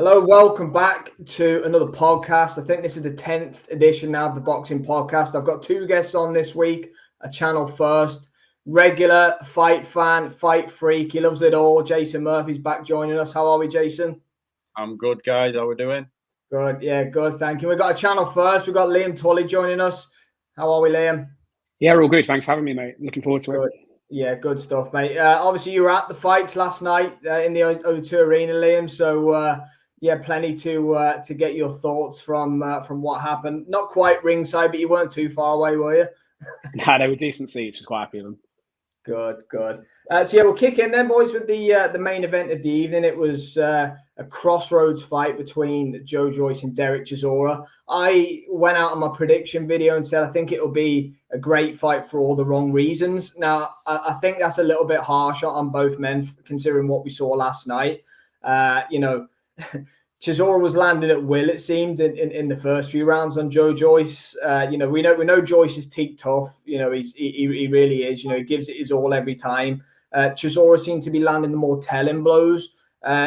Hello, welcome back to another podcast. I think this is the 10th edition now of the Boxing Podcast. I've got two guests on this week, a channel first, regular fight fan, fight freak. He loves it all. Jason Murphy's back joining us. How are we, Jason? I'm good, guys. How are we doing? Good. Yeah, good. Thank you. We've got a channel first. We've got Liam Tully joining us. How are we, Liam? Yeah, we're all good. Thanks for having me, mate. Looking forward to it. Yeah, good stuff, mate. Obviously, you were at the fights last night in the O2 Arena, Liam. So, yeah, plenty to get your thoughts from what happened. Not quite ringside, but you weren't too far away, were you? Nah, they were decent seats. I was quite happy with them. Good. So yeah, we'll kick in then, boys, with the main event of the evening. It was a crossroads fight between Joyce and Derek Chisora. I went out on my prediction video and said I think it'll be a great fight for all the wrong reasons. Now, I think that's a little bit harsh on both men, considering what we saw last night. Chisora was landing at will, it seemed, in the first few rounds on Joyce. We know Joyce is teak tough. He really is. He gives it his all every time. Chisora seemed to be landing the more telling blows.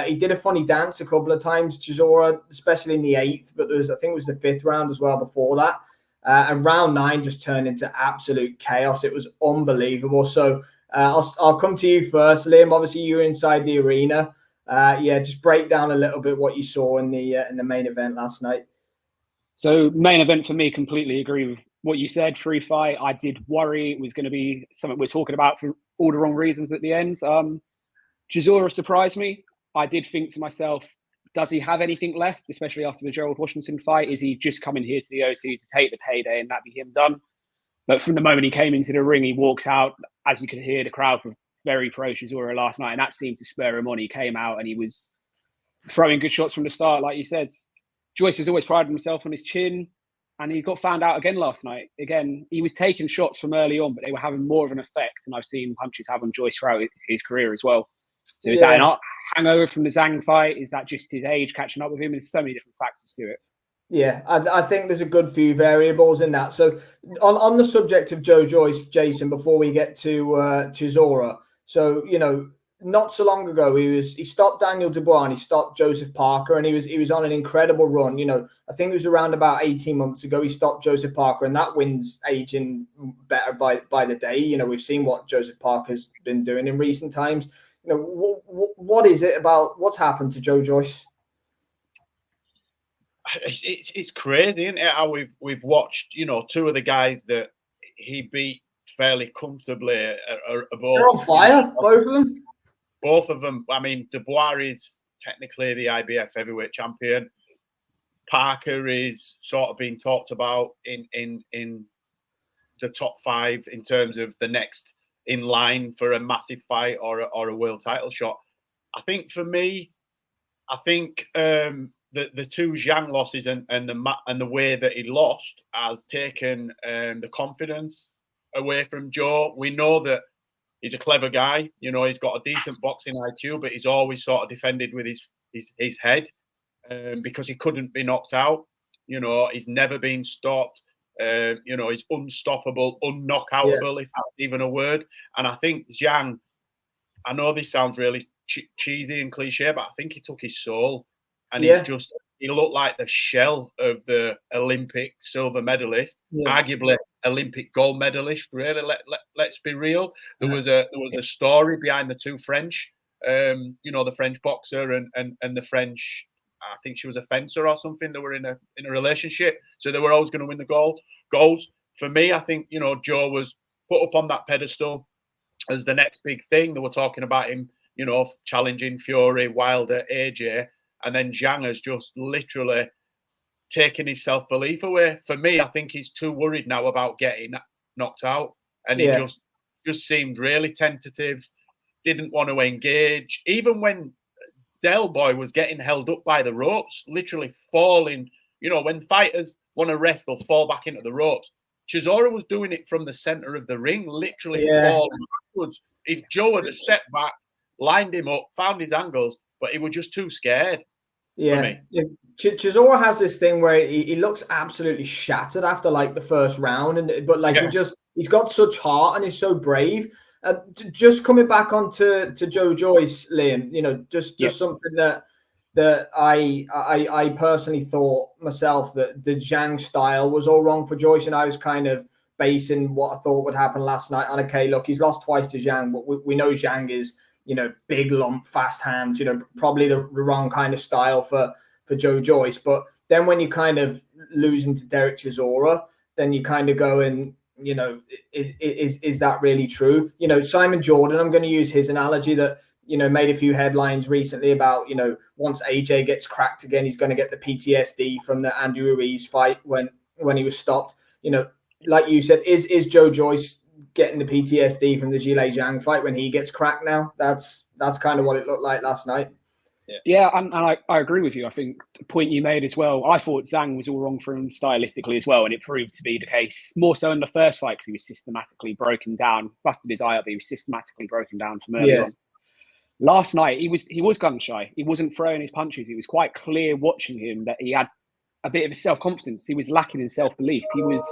He did a funny dance a couple of times, Chisora, especially in the 8th, but I think it was the 5th round as well before that. And round 9 just turned into absolute chaos. It was unbelievable. So I'll come to you first, Liam. Obviously, you were inside the arena. Just break down a little bit what you saw in the main event last night. So main event for me, completely agree with what you said. Free fight. I did worry it was going to be something we're talking about for all the wrong reasons at the end. Chisora surprised me. I did think to myself, does he have anything left, especially after the Gerald Washington fight? Is he just coming here to the OC to take the payday and that be him done? But from the moment he came into the ring, he walks out, as you could hear, the crowd were very pro Chisora last night, and that seemed to spur him on. He came out and he was throwing good shots from the start, like you said. Joyce has always prided himself on his chin, and he got found out again last night. Again, he was taking shots from early on, but they were having more of an effect than I've seen punches have on Joyce throughout his career as well. So is that an hangover from the Zhang fight? Is that just his age catching up with him? There's so many different factors to it. Yeah, I think there's a good few variables in that. So on the subject of Joyce, Jason, before we get to Chisora, so not so long ago he stopped Daniel Dubois and he stopped Joseph Parker, and he was on an incredible run. I think it was around about 18 months ago he stopped Joseph Parker, and that win's aging better by the day. We've seen what Joseph Parker's been doing in recent times. What is it about what's happened to Joyce? It's crazy, isn't it? How we've watched, two of the guys that he beat fairly comfortably. They're on fire, both of them. Both of them. I mean, Dubois is technically the IBF heavyweight champion. Parker is sort of being talked about in the top 5 in terms of the next in line for a massive fight or a world title shot. I think for me, the two Zhang losses and the way that he lost has taken the confidence away from Joe. We know that he's a clever guy. He's got a decent boxing IQ, but he's always sort of defended with his head because he couldn't be knocked out. He's never been stopped. He's unstoppable, unknockoutable, if that's even a word. And I think Zhang, I know this sounds really cheesy and cliche, but I think he took his soul. And he looked like the shell of the Olympic silver medalist, arguably Olympic gold medalist. Really, let's be real. There was a story behind the two French, the French boxer and the French. I think she was a fencer or something. They were in a relationship, so they were always going to win the goals. For me, I think Joe was put up on that pedestal as the next big thing. They were talking about him, challenging Fury, Wilder, AJ. And then Zhang has just literally taken his self-belief away. For me, I think he's too worried now about getting knocked out. And he just seemed really tentative, didn't want to engage. Even when Del Boy was getting held up by the ropes, literally falling. When fighters want to wrestle, fall back into the ropes. Chisora was doing it from the center of the ring, literally falling backwards. If Joe had set back, lined him up, found his angles, but he was just too scared. Yeah. Chisora has this thing where he looks absolutely shattered after the first round, he's got such heart and he's so brave. Just coming back onto Joyce, Liam, just something that that I personally thought myself that the Zhang style was all wrong for Joyce, and I was kind of basing what I thought would happen last night on, okay, look, he's lost twice to Zhang, but we know Zhang is, big lump, fast hands, probably the wrong kind of style for Joe Joyce. But then when you kind of losing to Derek Chisora, then you kind of go and, is that really true? Simon Jordan, I'm going to use his analogy that, made a few headlines recently about, once AJ gets cracked again, he's going to get the PTSD from the Andy Ruiz fight when he was stopped. Like you said, is Joe Joyce getting the PTSD from the Zhilei Zhang fight when he gets cracked now? That's kind of what it looked like last night. Yeah, and I agree with you. I think the point you made as well, I thought Zhang was all wrong for him stylistically as well, and it proved to be the case more so in the first fight because he was systematically broken down, busted his eye up, he was systematically broken down from early on. Last night, he was gun shy. He wasn't throwing his punches. It was quite clear watching him that he had a bit of self-confidence. He was lacking in self-belief. He was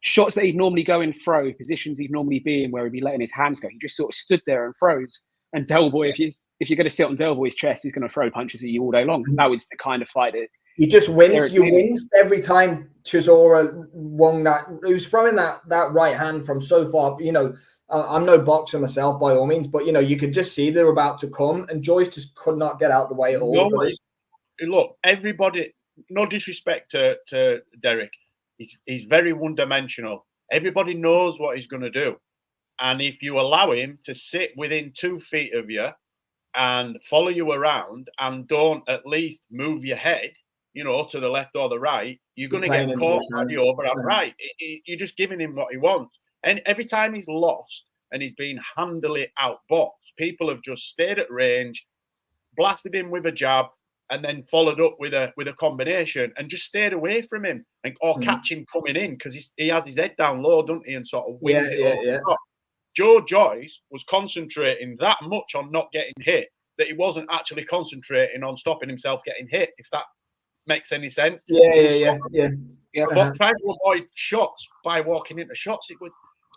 shots that he'd normally go and throw, positions he'd normally be in where he'd be letting his hands go. He just sort of stood there and froze. And Del Boy, if you're going to sit on Del Boy's chest, he's going to throw punches at you all day long. That was the kind of fight that he just wins. You winced every time Chisora won that. He was throwing that right hand from so far. I'm no boxer myself by all means, but you could just see they're about to come, and Joyce just could not get out the way at all. Look, everybody. No disrespect to Derek, he's very one-dimensional. Everybody knows what he's going to do. And if you allow him to sit within 2 feet of you and follow you around and don't at least move your head, to the left or the right, you're going to get caught by the over and right. You're just giving him what he wants. And every time he's lost and he's been handily outboxed, people have just stayed at range, blasted him with a jab, and then followed up with a combination and just stayed away from him or catch him coming in because he has his head down low, doesn't he, and sort of wins it over. Joe Joyce was concentrating that much on not getting hit that he wasn't actually concentrating on stopping himself getting hit, if that makes any sense. Yeah. But trying to avoid shots by walking into shots,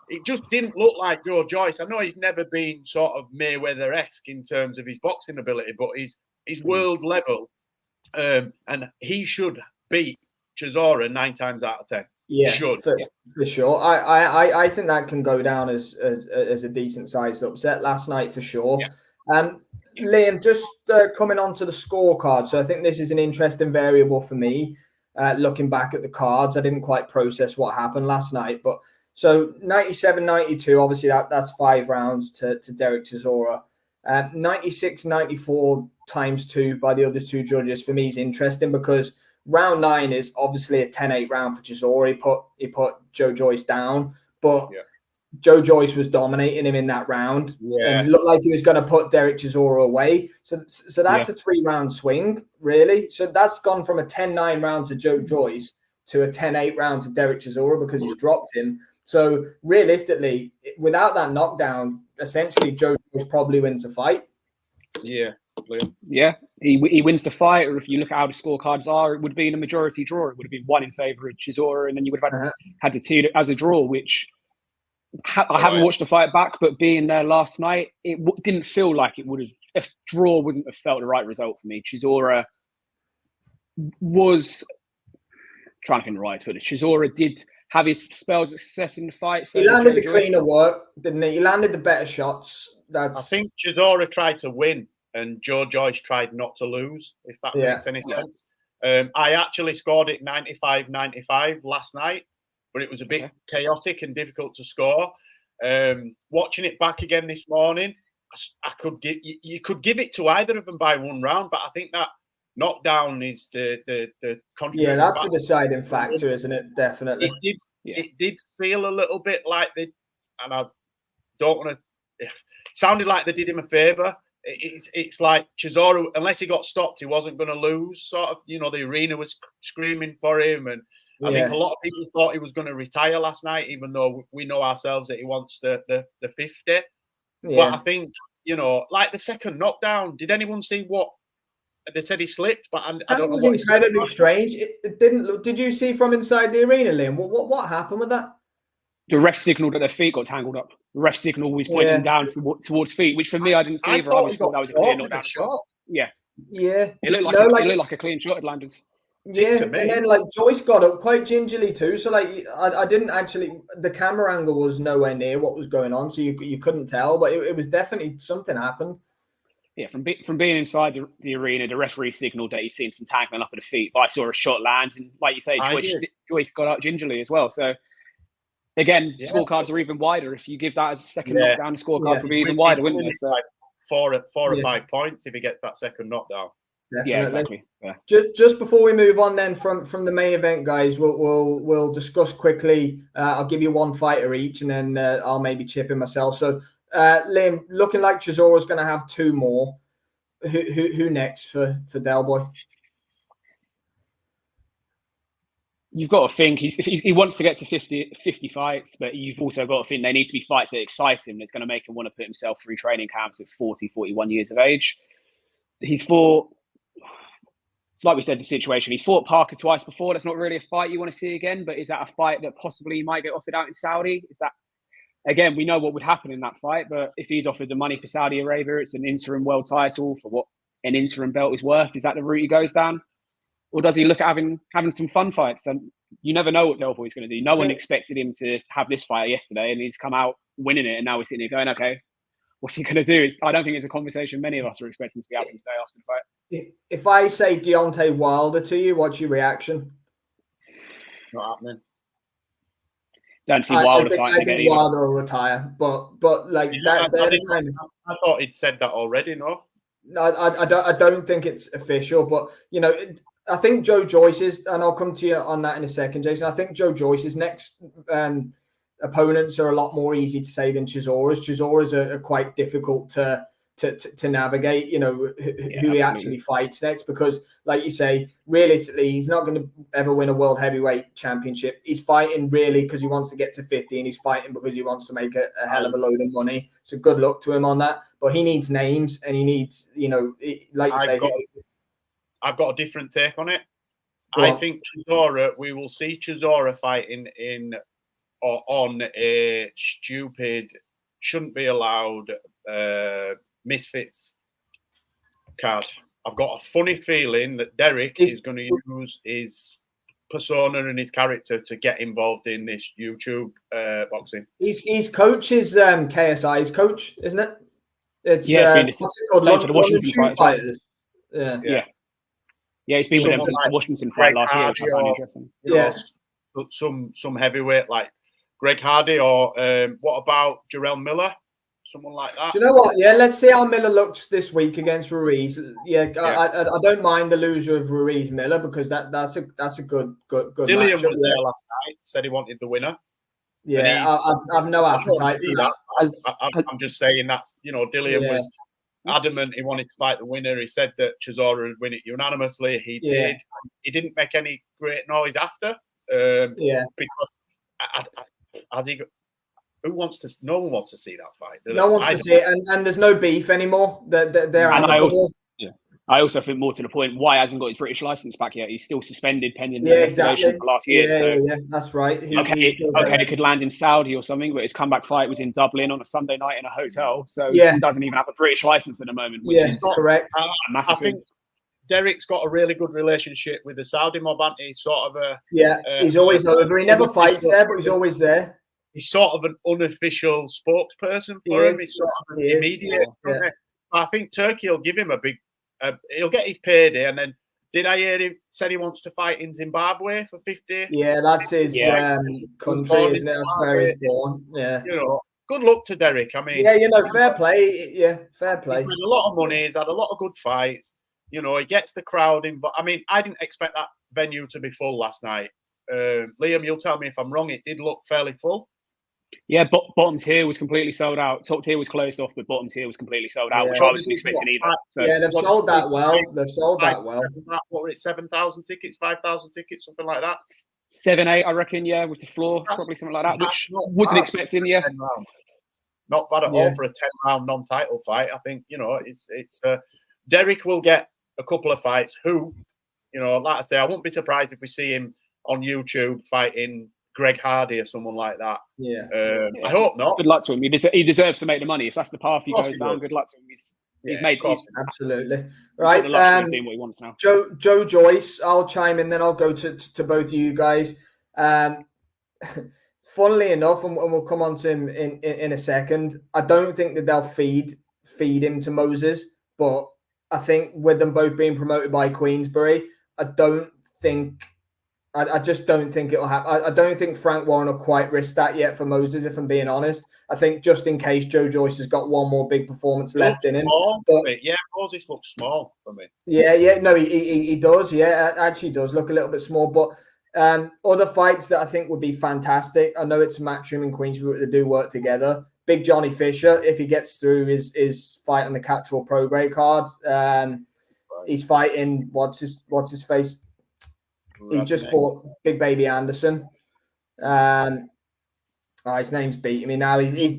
it just didn't look like Joe Joyce. I know he's never been sort of Mayweather-esque in terms of his boxing ability, but he's world level, and he should beat Chisora 9 times out of 10. Yeah, for sure. I think that can go down as a decent sized upset last night for sure. Liam, just coming on to the scorecard. So I think this is an interesting variable for me. Looking back at the cards, I didn't quite process what happened last night, but so 97-92, obviously that's 5 rounds to Derek Chisora. 96-94 times 2 by the other 2 judges for me is interesting because round 9 is obviously a 10-8 round for Chisora. He put Joe Joyce down, but Joe Joyce was dominating him in that round and looked like he was going to put Derek Chisora away. So that's a 3-round swing, really. So that's gone from a 10-9 round to Joe Joyce to a 10-8 round to Derek Chisora because he's dropped him. So realistically, without that knockdown, essentially Joe Joyce probably wins the fight. Yeah, he wins the fight. Or if you look at how the scorecards are, it would be in a majority draw. It would have been 1 in favor of Chisora, and then you would have had the 2 as a draw. Which I haven't watched the fight back, but being there last night, it didn't feel like it would have. If draw wouldn't have felt the right result for me. Chisora was trying to think the right to put it. Chisora did have his spells of success in the fight. So he landed the cleaner work, didn't he? He landed the better shots. I think Chisora tried to win and Joe Joyce tried not to lose, if that makes any sense. I actually scored it 95-95 last night, but it was a bit chaotic and difficult to score. Watching it back again this morning, you could give it to either of them by 1 round, but I think that knockdown is the contributing. Yeah, that's the deciding factor, isn't it? Definitely. It did feel a little bit like and I don't want to. It sounded like they did him a favor. It's like Chisora, unless he got stopped, he wasn't going to lose. Sort of, the arena was screaming for him, and I think a lot of people thought he was going to retire last night, even though we know ourselves that he wants the 50. Yeah. But I think like the second knockdown. Did anyone see what? They said he slipped, but I don't know. That was incredibly strange. It didn't look. Did you see from inside the arena, Liam? What happened with that? The ref signaled that their feet got tangled up. The ref signal was pointing down towards feet, which for me I didn't see either. I thought that was a clear knockdown. Yeah, Yeah, It looked like no, it looked like a clean shot had landed. Yeah, to and me. then like Joyce got up quite gingerly too. So like I didn't actually, the camera angle was nowhere near what was going on, so you couldn't tell, but it was definitely something happened. Yeah, from being inside the arena, the referee signaled that he's seen some tackling up at the feet, but I saw a shot land, and like you say, Joyce got out gingerly as well. So again, scorecards are even wider. If you give that as a second knockdown, the scorecards will be even wider, wouldn't they? So like four or 5 points if he gets that second knockdown. Definitely. Yeah, exactly. Yeah. Just before we move on, then from the main event, guys, we'll discuss quickly. I'll give you one fighter each, and then I'll maybe chip in myself. So, Liam, looking like Chisora's going to have 2 more. Who next for Del Boy? You've got to think he wants to get to 50 fights, but you've also got to think they need to be fights that excite him. That's going to make him want to put himself through training camps at 40, 41 years of age. He's fought. It's like we said, the situation. He's fought Parker twice before. That's not really a fight you want to see again, but is that a fight that possibly might get offered out in Saudi? Is that, again, we know what would happen in that fight, but if he's offered the money for Saudi Arabia, it's an interim world title for what an interim belt is worth. Is that the route he goes down? Or does he look at having some fun fights? And you never know what Del Boy's going to do. No one expected him to have this fight yesterday, and he's come out winning it, and now we're sitting here going, okay, what's he going to do? I don't think it's a conversation many of us are expecting to be having today after the fight. If I say Deontay Wilder to you, what's your reaction? Not happening. Don't see Wilder fighting again either. Wilder will retire, but like I thought he'd said that already. No, I don't think it's official, but you know, I think Joe Joyce's, and I'll come to you on that in a second, Jason. I think Joe Joyce's next opponents are a lot more easy to say than Chisora's. Chisora's are quite difficult to navigate, you know, who he actually fights next, because like you say, realistically, he's not going to ever win a world heavyweight championship. He's fighting really because he wants to get to 50, and he's fighting because he wants to make a hell of a load of money. So good luck to him on that. But he needs names, and he needs, you know, like you say. I've got a different take on it. I think Chisora, we will see Chisora fighting on a stupid, shouldn't be allowed misfits card. I've got a funny feeling that Derek is going to use his persona and his character to get involved in this YouTube boxing. His coach is KSI's coach, isn't it? It's been for the Washington fighters. Yeah. Yeah, he's been with them since the Washington fight last year, which I find interesting. Some heavyweight like Greg Hardy, or what about Jarrell Miller? Someone like that. Do you know what? Yeah, let's see how Miller looks this week against Ruiz. I don't mind the loser of Ruiz Miller, because that's a good Dillian was there last night. Said he wanted the winner. Yeah, I've no appetite for that. I'm just saying that's, you know, Dillian was adamant he wanted to fight the winner. He said that Chisora would win it unanimously. He did. He didn't make any great noise after. Because has he got, no one wants to see that fight. No one wants to see it, and there's no beef anymore. They're I also think, more to the point, why hasn't got his British license back yet? He's still suspended pending the investigation for last year. Yeah, that's right. It could land in Saudi or something, but his comeback fight was in Dublin on a Sunday night in a hotel. So he doesn't even have a British license at the moment. Which is correct. I think Derek's got a really good relationship with the Saudi mob, and he's sort of he's always over. He never fights there, but he's always there. He's sort of an unofficial spokesperson for him. He's sort of an immediate. I think Turkey will give him a big. He'll get his payday, and then did I hear him said he wants to fight in Zimbabwe for 50? Yeah, that's his country, isn't it? That's where he's born. Yeah, you know, good luck to Derek. I mean, fair play. Yeah, fair play. He's made a lot of money. He's had a lot of good fights. You know, he gets the crowd involved. I mean, I didn't expect that venue to be full last night. Liam, you'll tell me if I'm wrong. It did look fairly full. Yeah, bottom tier was completely sold out. Top tier was closed off, but bottom tier was completely sold out, which I wasn't expecting either. So, they've sold that well. They've sold that well. What were it, 7,000 tickets, 5,000 tickets, something like that? 7, 8, I reckon, with the floor, probably something like that, which wasn't expecting, Not bad at all for a 10-round non-title fight. I think, you know, it's Derek will get a couple of fights. Who, you know, like I say, I won't be surprised if we see him on YouTube fighting Greg Hardy or someone like that. Yeah. I hope not. Good luck to him. He deserves to make the money. If that's the path he goes down, good luck to him. He's made absolutely right. Right. The luxury of doing what he wants now. Joe Joyce, I'll chime in, then I'll go to both of you guys. Funnily enough, and we'll come on to him in a second, I don't think that they'll feed him to Moses, but I think with them both being promoted by Queensbury, I just don't think it'll happen. I don't think Frank Warren will quite risk that yet for Moses, if I'm being honest. I think just in case Joe Joyce has got one more big performance left in him. But yeah, Moses looks small for me. Yeah, no, he does. Yeah, actually does look a little bit small. But other fights that I think would be fantastic. I know it's Matchroom and Queensbury that do work together. Big Johnny Fisher, if he gets through his fight on the Catchall Pro Grade card, he's fighting what's his face. He just fought Big Baby Anderson. His name's beating me now. He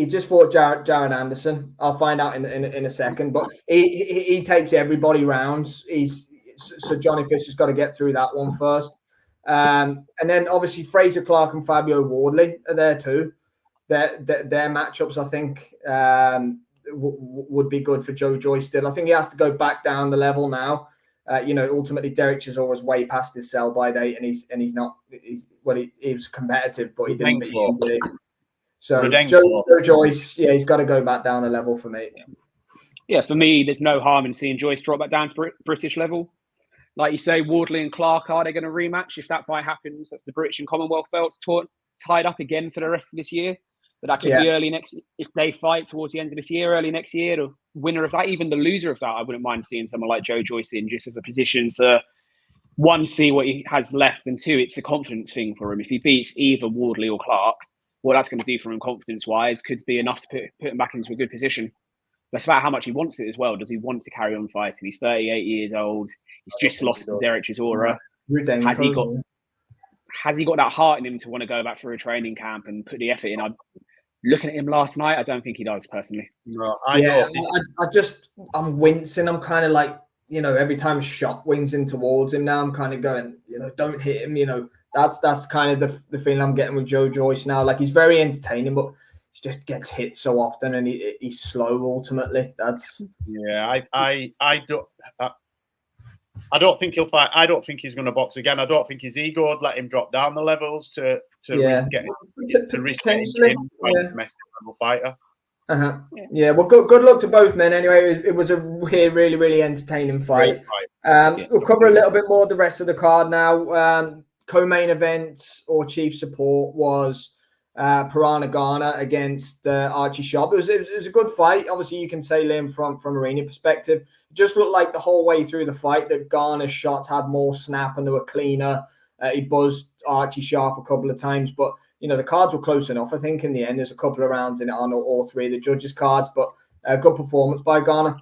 just fought Jaron Anderson. I'll find out in a second. But he takes everybody rounds. So Johnny Fisher's got to get through that one first. And then obviously Fraser Clark and Fabio Wardley are there too. Their matchups, I think, would be good for Joe Joyce still. I think he has to go back down the level now. Ultimately Derek Chisora was way past his sell-by date, and he's not. He was competitive, but he didn't beat anybody. So Joe Joyce, he's got to go back down a level for me. Yeah, for me, there's no harm in seeing Joyce drop back down to British level. Like you say, Wardley and Clark, are they going to rematch? If that fight happens, that's the British and Commonwealth belts tied up again for the rest of this year. But that could be early next. If they fight towards the end of this year, early next year, the winner of that, even the loser of that, I wouldn't mind seeing someone like Joe Joyce in, just as a position to, one, see what he has left, and two, it's a confidence thing for him. If he beats either Wardley or Clark, what that's going to do for him confidence-wise could be enough to put him back into a good position. That's about how much he wants it as well. Does he want to carry on fighting? He's 38 years old. He's just lost to Derek Chisora. Has he got that heart in him to want to go back for a training camp and put the effort in? Looking at him last night, I don't think he does personally. No, I'm wincing. I'm kind of like, every time a shot wings in towards him now, I'm kind of going, don't hit him. That's kind of the feeling I'm getting with Joe Joyce now. Like, he's very entertaining, but he just gets hit so often, and he's slow ultimately. I don't think he'll fight. I don't think he's going to box again. I don't think his ego would let him drop down the levels to risk getting a domestic level fighter. Yeah. Well, good luck to both men. Anyway, it was a really, really entertaining fight. We'll cover a little bit more of the rest of the card now. Co-main event or chief support was Piranha Garner against Archie Sharp. It was a good fight. Obviously, you can say, Liam, from arena perspective, it just looked like the whole way through the fight that Garner's shots had more snap and they were cleaner. He buzzed Archie Sharp a couple of times, but the cards were close enough. I think in the end, there's a couple of rounds in it on all three of the judges' cards, but a good performance by Garner.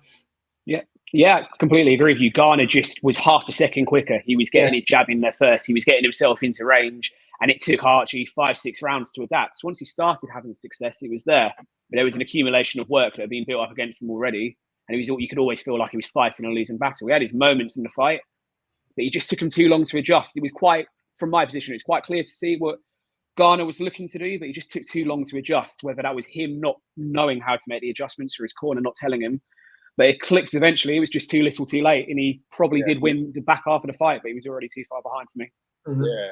Yeah, completely agree with you. Garner just was half a second quicker. He was getting his jab in there first. He was getting himself into range, and it took Archie 5-6 rounds to adapt. So once he started having success, it was there. But there was an accumulation of work that had been built up against him already, and you could always feel like he was fighting a losing battle. He had his moments in the fight, but he just took him too long to adjust. It was from my position, it's quite clear to see what Garner was looking to do, but he just took too long to adjust, whether that was him not knowing how to make the adjustments or his corner not telling him. But it clicked eventually. It was just too little too late, and he probably did win the back half of the fight, but he was already too far behind for me. Mm-hmm. Yeah,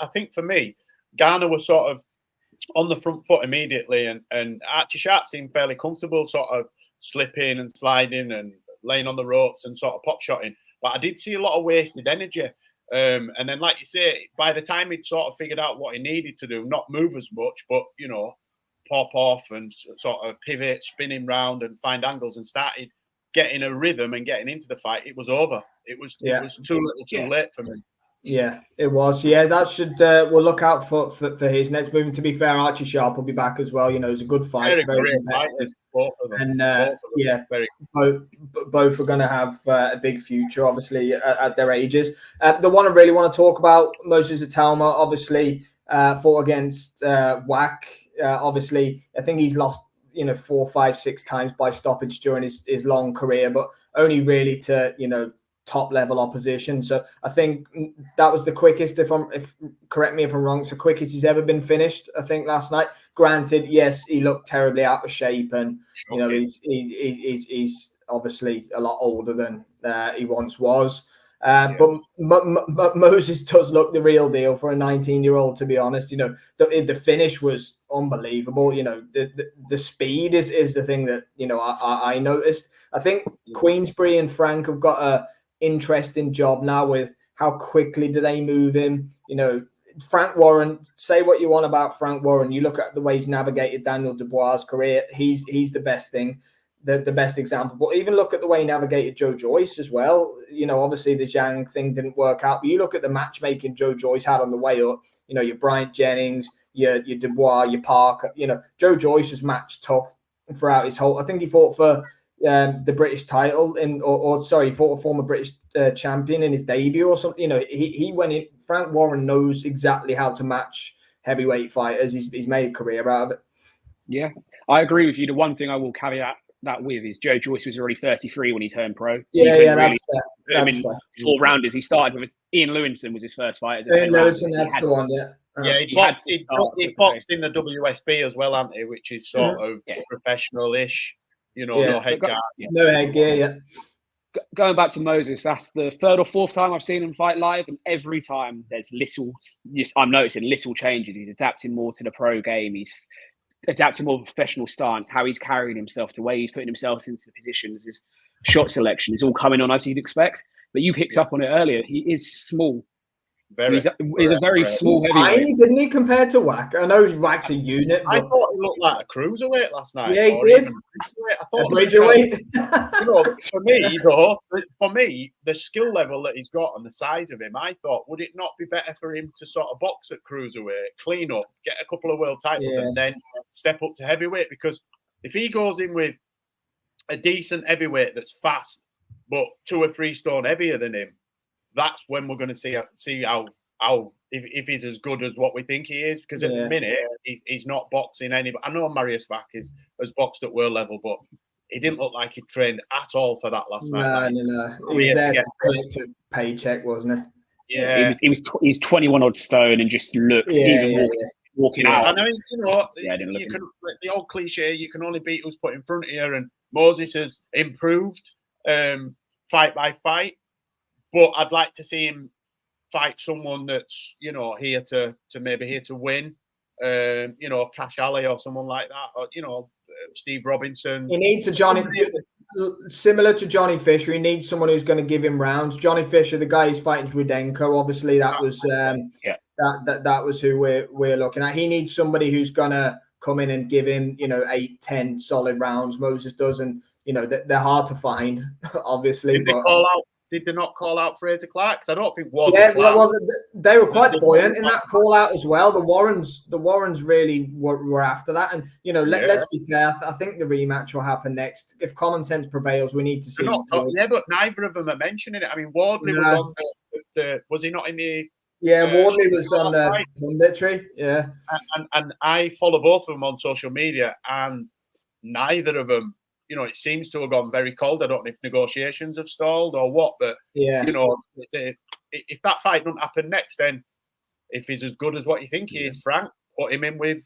I think for me, Garner was sort of on the front foot immediately, and Archie Sharp seemed fairly comfortable, sort of slipping and sliding and laying on the ropes and sort of pop shotting. But I did see a lot of wasted energy. And then, like you say, by the time he'd sort of figured out what he needed to do, not move as much, but, pop off and sort of pivot, spinning round and find angles, and started getting a rhythm and getting into the fight, it was over. It was too little too late for me. Yeah, it was. Yeah, that should we'll look out for his next move. And to be fair, Archie Sharp will be back as well. It was a good fight. Very competitive. Both of them. And both are going to have a big future, obviously, at their ages. The one I really want to talk about, Moses Atalma, obviously fought against Wack. Obviously, I think he's lost 4, 5, 6 times by stoppage during his long career, but only really to top level opposition. So I think that was the quickest, correct me if I'm wrong, it's the quickest he's ever been finished, I think, last night. Granted, yes, he looked terribly out of shape, and he's obviously a lot older than he once was. But Moses does look the real deal for a 19-year-old, to be honest. The finish was unbelievable. The speed is the thing that, I noticed. I think Queensbury and Frank have got a interesting job now with how quickly do they move him. Frank Warren, say what you want about Frank Warren. You look at the way he's navigated Daniel Dubois' career, he's the best thing. The best example, but even look at the way he navigated Joe Joyce as well. Obviously the Zhang thing didn't work out, but you look at the matchmaking Joe Joyce had on the way up. Your Bryant Jennings, your Dubois, your Parker. Joe Joyce was matched tough throughout his whole. I think he fought for the British title he fought a former British champion in his debut or something. He went in. Frank Warren knows exactly how to match heavyweight fighters. He's made a career out of it. Yeah, I agree with you. The one thing I will caveat that with is Joe Joyce was already 33 when he turned pro. So that's fair. 4 rounders. He started with Ian Lewinson was his first fight. Ian Lewinson, that's the one. He boxed in the WSB as well, hasn't he? Which is sort of professional-ish. No headgear. No headgear. Yeah. Going back to Moses, that's the 3rd or 4th time I've seen him fight live, and every time there's I'm noticing little changes. He's adapting more to the pro game. He's adapting more professional stance, how he's carrying himself, the way he's putting himself into the positions, his shot selection is all coming on as you'd expect. But you picked up on it earlier. He is small. He's a very small heavyweight. Tiny, didn't he, compared to Wack? I know Wack's a unit. But... I thought he looked like a cruiserweight last night. Yeah, he did. I thought Bridgerweight. For me, the skill level that he's got and the size of him, I thought, would it not be better for him to sort of box at cruiserweight, clean up, get a couple of world titles, and then step up to heavyweight? Because if he goes in with a decent heavyweight that's fast, but 2 or 3 stone heavier than him, that's when we're going to see how if he's as good as what we think he is. Because at the minute he's not boxing anybody. I know Marius Vac has boxed at world level, but he didn't look like he trained at all for that last night. No. He was there to collect a paycheck, wasn't he? Yeah, he's 21 odd stone and just looks walking out. I know, the old cliche, you can only beat who's put in front of you, and Moses has improved fight by fight. But I'd like to see him fight someone that's, here to win. Cash Ali or someone like that, or Steve Robinson. He needs a Johnny, similar to Johnny Fisher. He needs someone who's going to give him rounds. Johnny Fisher, the guy he's fighting is Rudenko. Obviously, that was that was who we're looking at. He needs somebody who's going to come in and give him 8-10 solid rounds. Moses does, and they're hard to find, obviously. Did they not call out Fraser Clark? Because I don't think they were quite buoyant in that call out as well. The Warrens really were after that. And let's be fair. I think the rematch will happen next. If common sense prevails, we need to see. But neither of them are mentioning it. I mean, Wardley was on the. Was he not in the? Yeah, Wardley was on the punditry. Yeah, and I follow both of them on social media, and neither of them. It seems to have gone very cold. I don't know if negotiations have stalled or what, but if that fight doesn't happen next, then if he's as good as what you think he is, Frank, put him in with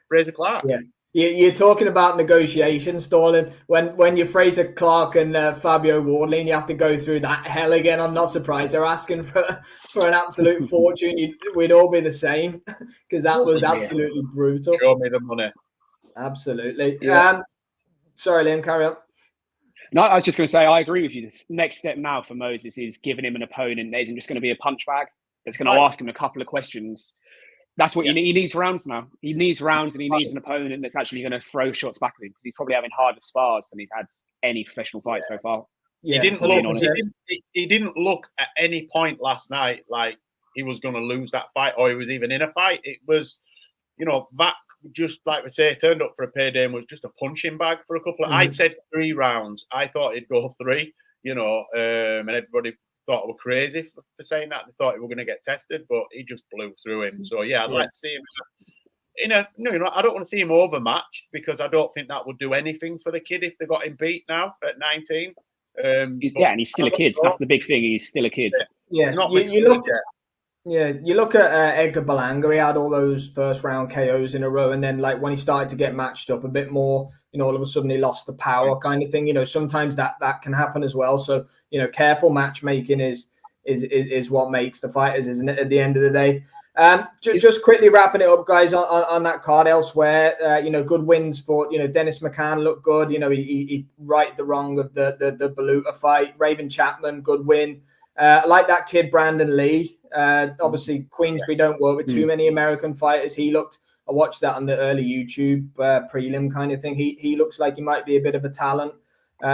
Fraser Clark. Yeah, you're talking about negotiations stalling when you're Fraser Clark and Fabio Wardley, and you have to go through that hell again. I'm not surprised they're asking for an absolute fortune. We'd all be the same because that was absolutely brutal. Show me the money. Absolutely. Yeah. Sorry, Liam, carry on. No, I was just going to say, I agree with you. The next step now for Moses is giving him an opponent that isn't just going to be a punch bag. That's going to ask him a couple of questions. That's what he needs rounds now. He needs rounds, and he needs an opponent that's actually going to throw shots back at him, because he's probably having harder spars than he's had any professional fight so far. Yeah, he didn't look at any point last night like he was going to lose that fight, or he was even in a fight. It was, that just like we say, turned up for a payday and was just a punching bag for a couple of. I said 3 rounds. I thought he'd go 3. And everybody thought I were crazy for saying that. They thought he were going to get tested, but he just blew through him. So I'd like to see him I don't want to see him overmatched, because I don't think that would do anything for the kid if they got him beat now at 19. And he's still a kid. That's the big thing. He's still a kid. Yeah, you look at Edgar Berlanga. He had all those first round KOs in a row, and then like when he started to get matched up a bit more, all of a sudden he lost the power kind of thing. Sometimes that can happen as well. So careful matchmaking is what makes the fighters, isn't it? At the end of the day. Just quickly wrapping it up, guys, on that card elsewhere. Good wins for Dennis McCann looked good. He righted the wrong of the Baluta fight. Raven Chapman, good win. I like that kid Brandon Lee. Obviously Queensbury don't work with too many American fighters. I watched that on the early YouTube prelim kind of thing. He looks like he might be a bit of a talent.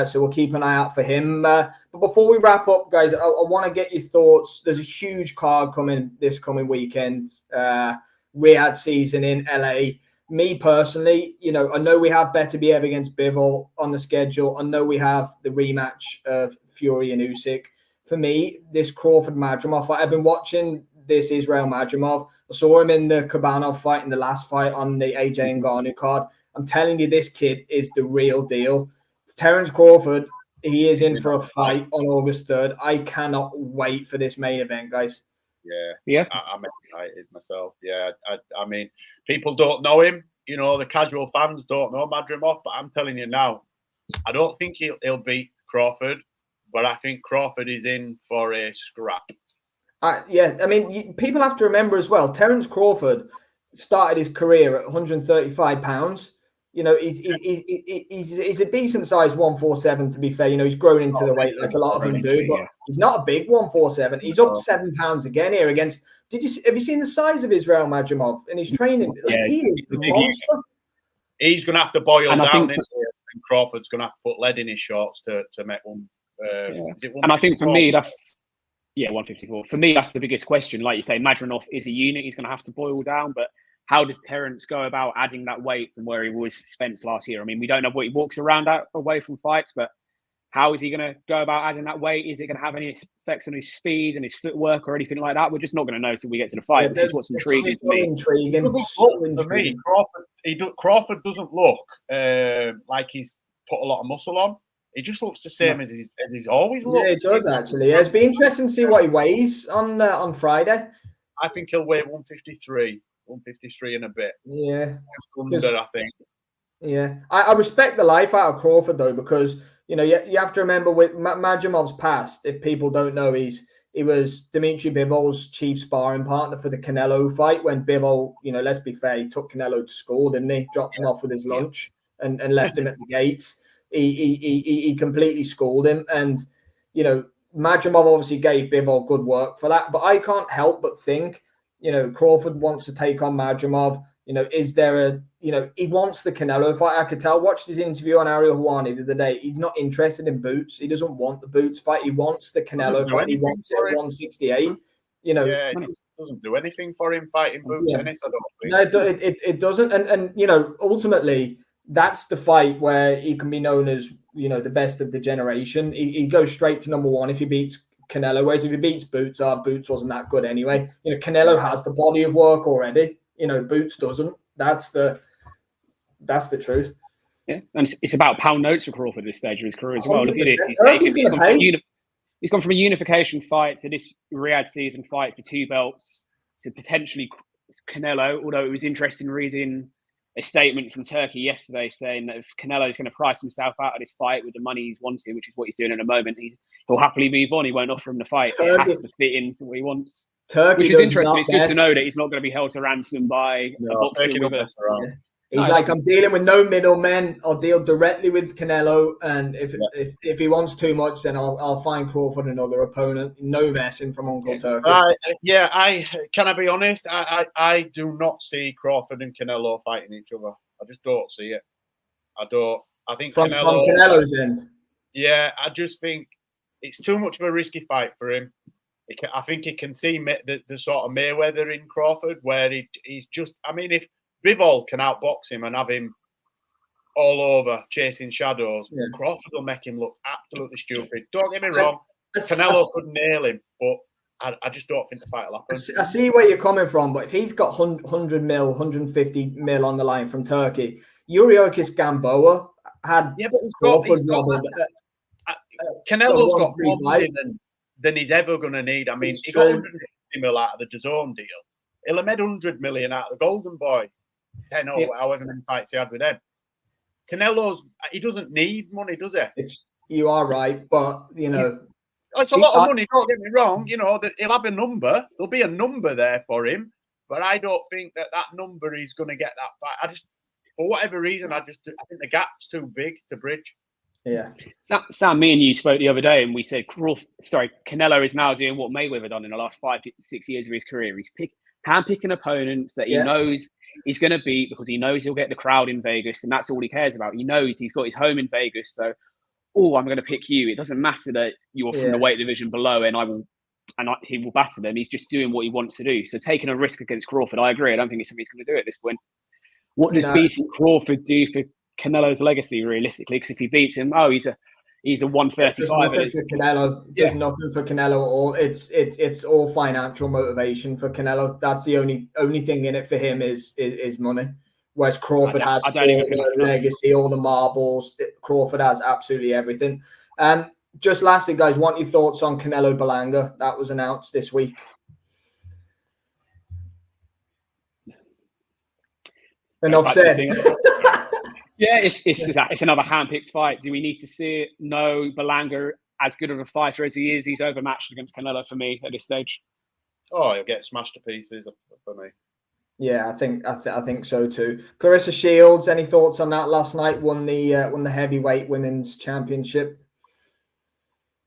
So we'll keep an eye out for him. But before we wrap up, guys, I want to get your thoughts. There's a huge card coming this coming weekend. Riyadh season in LA. Me personally, I know we have Beterbiev against Bivol on the schedule. I know we have the rematch of Fury and Usyk. For me, this Crawford Madrimov fight, I've been watching this Israil Madrimov. I saw him in the Kabanov fight in the last fight on the AJ Ngannou card. I'm telling you, this kid is the real deal. Terence Crawford, he is in for a fight on August 3rd. I cannot wait for this main event, guys. Yeah. I'm excited myself. Yeah, I mean, people don't know him. The casual fans don't know Madrimov, but I'm telling you now, I don't think he'll beat Crawford, but I think Crawford is in for a scrap. I mean, people have to remember as well, Terence Crawford started his career at 135 pounds. He's a decent sized 147, to be fair. He's grown into the weight like a lot of them do, but he's not a big 147. He's up 7 pounds again here against. Have you seen the size of Israil Madrimov in his training? He is a monster. He's going to have to boil down, and Crawford's going to have to put lead in his shorts to make one. And I think for me, that's 154. For me, that's the biggest question. Like you say, Madrimov is a unit. He's going to have to boil down, but how does Terence go about adding that weight from where he was Spence last year? I mean, we don't know what he walks around at away from fights, but how is he going to go about adding that weight? Is it going to have any effects on his speed and his footwork or anything like that? We're just not going to know until we get to the fight, which is what's intriguing to me. Crawford doesn't look like he's put a lot of muscle on. He just looks the same as he's always looked. Yeah, it does actually. Yeah, it's been interesting to see what he weighs on Friday. I think he'll weigh 153 and a bit. Yeah. Just under, I think. Yeah. I respect the life out of Crawford, though, because, you have to remember with Madrimov's past, if people don't know, he was Dimitri Bivol's chief sparring partner for the Canelo fight when Bivol, let's be fair, he took Canelo to school, didn't he? Dropped him off with his lunch and left him at the gates. He completely schooled him. And, Madrimov obviously gave Bivol good work for that. But I can't help but think, Crawford wants to take on Madrimov. Is there he wants the Canelo fight. I could tell. Watched his interview on Ariel Helwani the other day. He's not interested in boots. He doesn't want the boots fight. He wants the Canelo fight. He wants it at 168. It doesn't do anything for him fighting boots. I don't think. No, it doesn't. And ultimately, that's the fight where he can be known as the best of the generation. He goes straight to number one if he beats Canelo, whereas if he beats Boots, Boots wasn't that good anyway. Canelo has the body of work already. Boots doesn't. That's the truth. Yeah, and it's about pound notes for Crawford at this stage of his career as well. Look at this. He's gone from a unification fight to this Riyadh season fight for 2 belts to potentially Canelo, although it was interesting reading a statement from Turkey yesterday saying that if Canelo is going to price himself out of this fight with the money he's wanted, which is what he's doing at the moment, he'll happily move on. He won't offer him the fight. It has to fit into what he wants. Turkey, which is interesting. It's good to know that he's not going to be held to ransom by a boxer with a... He's like, I'm dealing with no middlemen. I'll deal directly with Canelo, and if he wants too much, then I'll find Crawford another opponent. No messing from Uncle Turkey. Can I be honest? I do not see Crawford and Canelo fighting each other. I just don't see it. I don't. I think from Canelo's end. Yeah, I just think it's too much of a risky fight for him. I think he can see the sort of Mayweather in Crawford, where he's just. I mean, if Bivol can outbox him and have him all over chasing shadows, Crawford will make him look absolutely stupid. Don't get me wrong, Canelo could nail him, but I just don't think the fight will happen. I see where you're coming from, but if he's got 100 mil, 150 mil on the line from Turkey, Yuriorkis Gamboa had Crawford Canelo's got more money than he's ever going to need. I mean, he got 150 mil out of the DAZN deal. He'll have made 100 million out of the Golden Boy, 10 or however many fights he had with them. He doesn't need money, does he? You are right, but you know, it's a lot of money. Don't get me wrong. You know that he'll have a number. There'll be a number there for him, but I don't think that number is going to get that fight. For whatever reason, I think the gap's too big to bridge. Yeah. Sam, me and you spoke the other day, and we said, Canelo is now doing what Mayweather done in the last 5 to 6 years of his career. He's handpicking opponents that he knows he's going to beat because he knows he'll get the crowd in Vegas, and that's all he cares about. He knows he's got his home in Vegas, so I'm going to pick you. It doesn't matter that you're from the weight division below, and he will batter them. He's just doing what he wants to do. So taking a risk against Crawford, I agree. I don't think it's something he's going to do at this point. What does beating Crawford do for Canelo's legacy, realistically? Because if he beats him, he's a 135. There's nothing for Canelo at all. It's all financial motivation for Canelo. That's the only thing in it for him is money. Whereas Crawford has all the legacy, all the marbles. Crawford has absolutely everything. Just lastly, guys, want your thoughts on Canelo Berlanga? That was announced this week. Enough said. Yeah, it's another hand-picked fight. Do we need to see it? No, Berlanga, as good of a fighter as he is, he's overmatched against Canelo for me at this stage. Oh, he'll get smashed to pieces for me. Yeah, I think so too. Clarissa Shields, any thoughts on that? Last night won the heavyweight women's championship.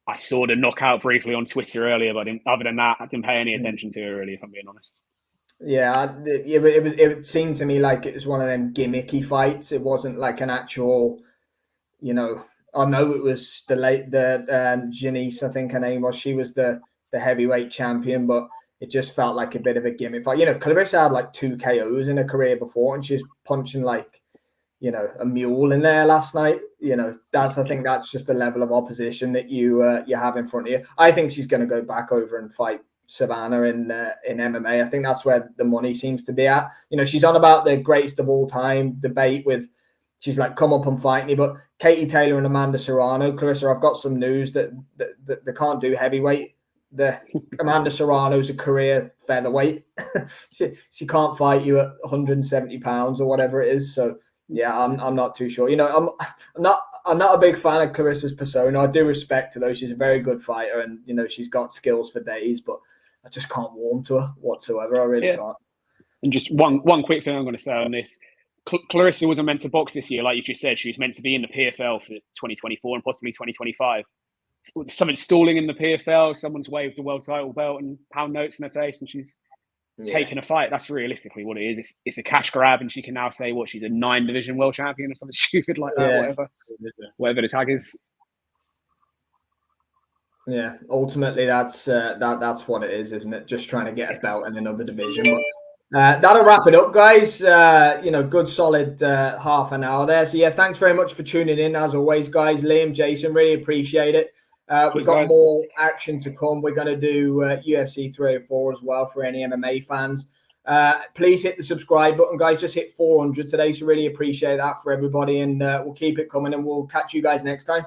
I saw the knockout briefly on Twitter earlier, but other than that, I didn't pay any attention to her really, if I'm being honest. Yeah, it seemed to me like it was one of them gimmicky fights. It wasn't like an actual, I know it was Janice, I think her name was. She was the heavyweight champion, but it just felt like a bit of a gimmick fight. Clarissa had like 2 KOs in her career before, and she's punching like, a mule in there last night. I think that's just the level of opposition that you have in front of you. I think she's going to go back over and fight Savannah in MMA. I think that's where the money seems to be at. She's on about the greatest of all time debate with, she's like, come up and fight me. But Katie Taylor and Amanda Serrano, Clarissa, I've got some news that they can't do heavyweight. Amanda Serrano's a career featherweight. she can't fight you at 170 pounds or whatever it is. So yeah, I'm not too sure. I'm not a big fan of Clarissa's persona. I do respect her though. She's a very good fighter, and she's got skills for days, but I just can't warm to her whatsoever. I really can't. And just one quick thing I'm going to say on this. Clarissa wasn't meant to box this year, like you just said. She was meant to be in the PFL for 2024 and possibly 2025. Something's stalling in the PFL. Someone's waved the world title belt and pound notes in her face, and she's taking a fight. That's realistically what it is. It's a cash grab, and she can now say she's a 9-division world champion or something stupid like that. Whatever the tag is. Yeah, ultimately that's what it is, isn't it? Just trying to get a belt in another division. But that'll wrap it up, guys. Good solid half an hour there. So thanks very much for tuning in as always, guys. Liam, Jason, really appreciate it. We've got more action to come. We're going to do UFC 304 as well for any MMA fans. Please hit the subscribe button, guys. Just hit 400 today, so really appreciate that for everybody, and we'll keep it coming, and we'll catch you guys next time.